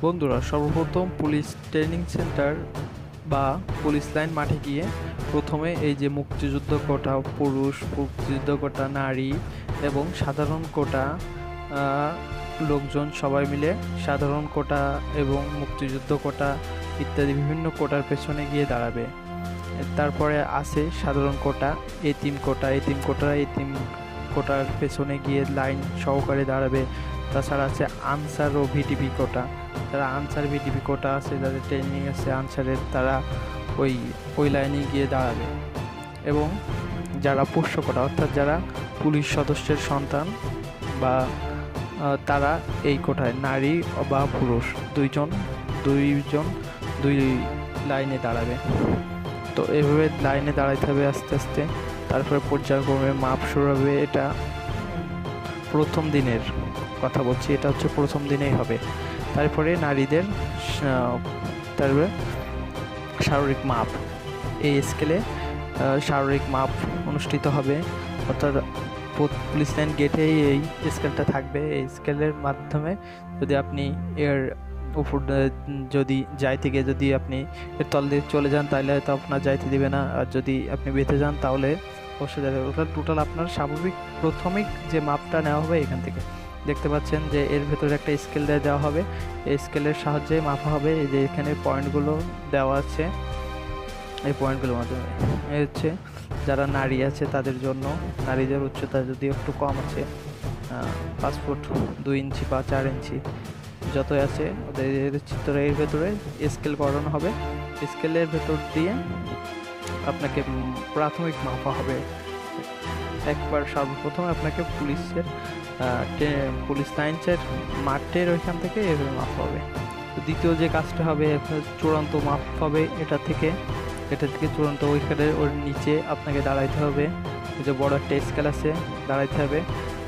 বন্ধুরা, সর্বপ্রথম police training centre বা পুলিশ লাইন মাঠে গিয়ে প্রথমে এই যে মুক্তিযুদ্ধ কোটা পুরুষ, মুক্তিযুদ্ধ কোটা নারী এবং সাধারণ কোটা লোকজন সবাই মিলে সাধারণ কোটা এবং মুক্তিযুদ্ধ কোটা ইত্যাদি বিভিন্ন কোটার পেছনে গিয়ে দাঁড়াবে। তারপরে আছে সাধারণ কোটা, এতিম কোটার পেছনে গিয়ে লাইন সহকারে দাঁড়াবে। তাছাড়া আছে আনসার ও ভিডিপি কোটা, যারা আনসার ভিডিপি কোটা আছে, যাদের ট্রেনিং আছে আনসারের, তারা ওই ওই লাইনে গিয়ে দাঁড়াবে। এবং যারা পোষ্য কোটা অর্থাৎ যারা পুলিশ সদস্যের সন্তান বা তারা এই কোটায় নারী বা পুরুষ দুইজন দুই লাইনে দাঁড়াবে। তো এভাবে লাইনে দাঁড়াইতে হবে আস্তে আস্তে। তারপরে পর্যায়ক্রমে মাপ শুরু হবে। এটা প্রথম দিনের কথা বলছি, এটা হচ্ছে প্রথম দিনেই হবে। তারপরে নারীদের তারপরে শারীরিক মাপ, এই স্কেলে শারীরিক মাপ অনুষ্ঠিত হবে। অর্থাৎ পুলিশ লাইন গেটেই এই স্কেলটা থাকবে। এই স্কেলের মাধ্যমে যদি আপনি এর উপর যদি আপনি এর তল দিয়ে চলে যান তাহলে হয়তো আপনার যাইতে দিবে না, আর যদি আপনি বেঁধে যান তাহলে অবশ্যই যাবে। ওটা টোটাল আপনার স্বাভাবিক প্রাথমিক যে মাপটা নেওয়া হবে এখান থেকে দেখতে পাচ্ছেন যে এর ভেতরে একটা স্কেল দেওয়া হবে। এই স্কেলের সাহায্যে মাপা হবে। এই যে এখানে পয়েন্টগুলো দেওয়া আছে, এই পয়েন্টগুলোর মাধ্যমে হচ্ছে যারা নারী আছে তাদের জন্য, নারীদের উচ্চতা যদি একটু কম আছে 5 ফুট 2 ইঞ্চি বা 4 ইঞ্চি যতই আছে ওদের চিত্র এর ভেতরে স্কেল করানো হবে। স্কেলের ভেতর দিয়ে আপনাকে প্রাথমিক মাপা হবে। একবার সর্বপ্রথম আপনাকে পুলিশ লাইন্সের মাঠের ওইখান থেকে এভাবে মাপ হবে। দ্বিতীয় যে কাজটা হবে চূড়ান্ত মাপ হবে। এটা থেকে চূড়ান্ত ওইখানে ওর নিচে আপনাকে দাঁড়াইতে হবে। ওই যে বড় একটা স্কেল আছে, দাঁড়াইতে হবে।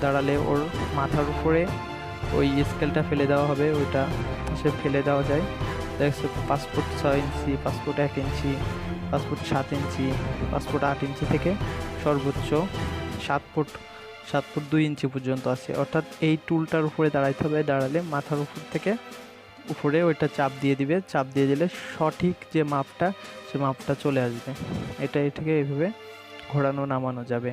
দাঁড়ালে ওর মাথার উপরে ওই স্কেলটা ফেলে দেওয়া হবে। ওইটা সে ফেলে দেওয়া যায়। দেখছে 5 ফুট 6 ইঞ্চি, 5 ফুট 1 ইঞ্চি, 5 ফুট 7 ইঞ্চি, 5 ফুট 8 ইঞ্চি থেকে সর্বোচ্চ 7 ফুট 2 ইঞ্চি পর্যন্ত আছে। অর্থাৎ এই টুলটার উপরে দাঁড়াইতে হবে। দাঁড়ালে মাথার উপর থেকে উপরে ওইটা চাপ দিয়ে দিলে সঠিক যে মাপটা সে মাপটা চলে আসবে। এটাকে এইভাবে ঘোরানো নামানো যাবে,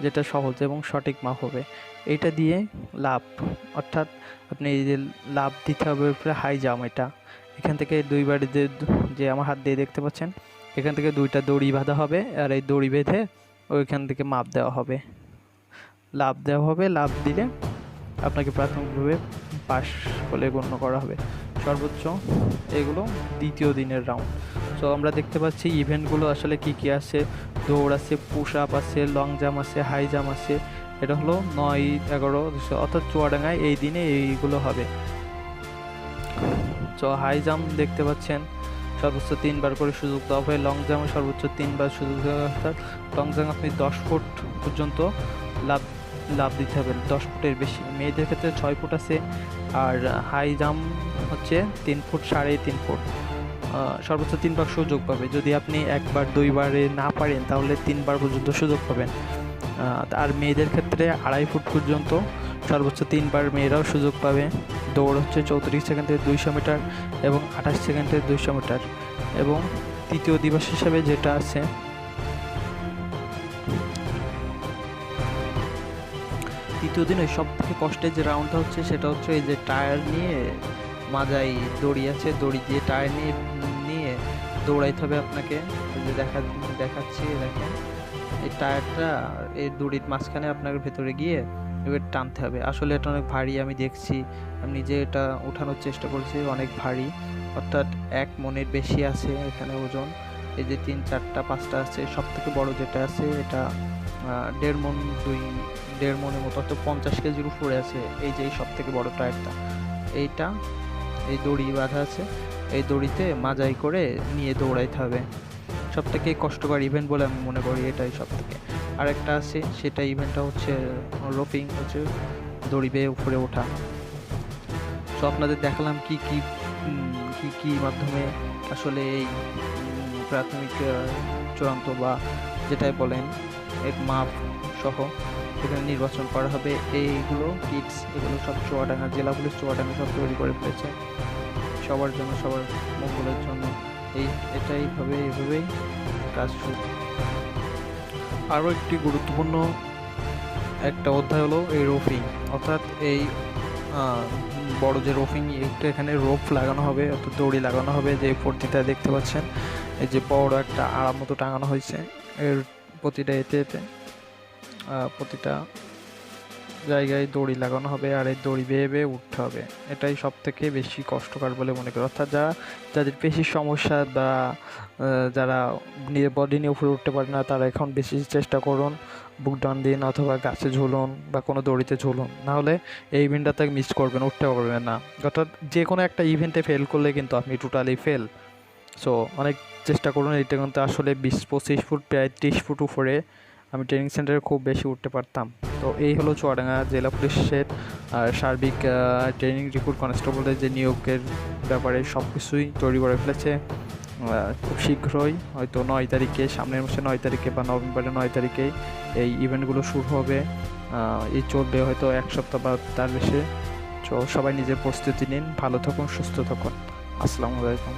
যেটা সহজ এবং সঠিক মাপ হবে। এটা দিয়ে লাভ, অর্থাৎ আপনি এই যে লাভ দিতে হবে উপরে হাই জাম্প। এটা এখান থেকে দুইবার যে আমার হাত দিয়ে দেখতে পাচ্ছেন, এখান থেকে 2টা দড়ি বাঁধা হবে, আর এই দড়ি বেঁধে ওইখান থেকে মাপ দেওয়া হবে, লাভ দিলে আপনাকে প্রাথমিকভাবে পাস বলে গণ্য করা হবে। সর্বোচ্চ এগুলো দ্বিতীয় দিনের রাউন্ড। তো আমরা দেখতে পাচ্ছি ইভেন্টগুলো আসলে কি আছে। দৌড় আছে, পুশ আপ আছে, লং জাম্প আছে, হাই জাম্প আছে। এটা হলো 9, 11, অর্থাৎ চুয়াডাঙ্গায় এই দিনে এইগুলো হবে। তো হাই জাম্প দেখতে পাচ্ছেন সর্বোচ্চ 3বার করে সুযোগ দেওয়া হবে। লং জাম্পে সর্বোচ্চ 3বার সুযোগ দেওয়া, অর্থাৎ লং জাম্প আপনি 10 ফুট পর্যন্ত লাভ দিতে হবে, 10 ফুটের বেশি। মেয়েদের ক্ষেত্রে 6 ফুট আছে। আর হাই জাম্প হচ্ছে 3 ফুট 3.5 ফুট। সর্বোচ্চ 3বার সুযোগ পাবে। যদি আপনি 1বার 2বারে না পারেন তাহলে 3বার পর্যন্ত সুযোগ পাবেন। আর মেয়েদের ক্ষেত্রে 2.5 ফুট পর্যন্ত সর্বোচ্চ 3বার মেয়েরাও সুযোগ পাবে। দৌড় হচ্ছে 34 সেকেন্ডে 200 মিটার এবং 28 সেকেন্ডে 200 মিটার। এবং তৃতীয় দিবস হিসেবে যেটা আছে, তৃতীয় দিনে সব থেকে কষ্টের যে রাউন্ডটা হচ্ছে সেটা হচ্ছে এই যে টায়ার নিয়ে মাজাই দড়ি আছে, দড়ি দিয়ে টায়ার নিয়ে দৌড়াইতে হবে আপনাকে। ওই যে দেখাচ্ছি, দেখেন এই টায়ারটা এই দড়ির মাঝখানে আপনার ভেতরে গিয়ে এবার টানতে হবে। আসলে এটা অনেক ভারী, আমি দেখছি, আমি নিজে এটা উঠানোর চেষ্টা করছি, অনেক ভারী। অর্থাৎ 1 মনের বেশি আছে এখানে ওজন। এই যে 3, 4টা 5টা আছে, সব থেকে বড় যেটা আছে এটা 1.5 মনের মতো, অর্থাৎ 50 কেজির উপরে আছে। এই যে সব থেকে বড় টায়ারটা, এই দড়ি বাঁধা আছে, এই দড়িতে মাজাই করে নিয়ে দৌড়াইতে হবে। সব থেকে কষ্টকর ইভেন্ট বলে আমি মনে করি এটাই সব থেকে। আরেকটা আছে, সেটা ইভেন্টটা হচ্ছে রোপিং, হচ্ছে দড়ি বেয়ে উপরে ওঠা। তো আপনাদের দেখালাম কি মাধ্যমে আসলে এই প্রাথমিক চূড়ান্ত বা যেটাই বলেন এর মাপ সহ এখানে নির্বাচন করা হবে। এইগুলো কিটস, এগুলো সব চুয়াডাঙ্গা জেলা পুলিশ চুয়াডাঙ্গা সব তৈরি করে ফেলেছে সবার জন্য, সবার মঙ্গলের জন্য। এইভাবেই কাজ শুরু। আরও একটি গুরুত্বপূর্ণ একটা অধ্যায় হলো এই রোপিং, অর্থাৎ এই বড় যে রোপিং, একটা এখানে রোপ লাগানো হবে, অর্থাৎ দড়ি লাগানো হবে। যে প্রতিটা দেখতে পাচ্ছেন এই যে বড় একটা আড়ার মতো টাঙানো হয়েছে, এর প্রতিটা প্রতিটা জায়গায় দড়ি লাগানো হবে, আর এই দড়ি বেয়ে বেয়ে উঠতে হবে। এটাই সব থেকে বেশি কষ্টকর বলে মনে করি। অর্থাৎ যাদের পেশির সমস্যা বা যারা বডি নিয়ে উপরে উঠতে পারে না, তারা এখন বেশি চেষ্টা করুন বুক ডাউন দিন অথবা গাছে ঝুলুন বা কোনো দড়িতে ঝুলুন, নাহলে এই ইভেন্টটাতে মিস করবেন, উঠতে পারবেন না। অর্থাৎ যে কোনো একটা ইভেন্টে ফেল করলে কিন্তু আপনি টোটালি ফেল। সো অনেক চেষ্টা করুন। এটা কিন্তু আসলে 20-25 ফুট, প্রায় 30 ফুট উপরে আমি ট্রেনিং সেন্টারে খুব বেশি উঠতে পারতাম। তো এই হলো চুয়াডাঙ্গা জেলা পুলিশের সার্বিক ট্রেনিং রিক্রুট কনস্টেবলদের যে নিয়োগের ব্যাপারে সব কিছুই তৈরি করে ফেলেছে। খুব শীঘ্রই হয়তো 9 তারিখে, সামনের মাসে 9 তারিখে বা নভেম্বরের 9 তারিখেই এই ইভেন্টগুলো শুরু হবে। এই চলবে হয়তো 1 সপ্তাহ বা তার বেশি। সবাই নিজের প্রস্তুতি নিন, ভালো থাকুন, সুস্থ থাকুন। আসসালামু আলাইকুম।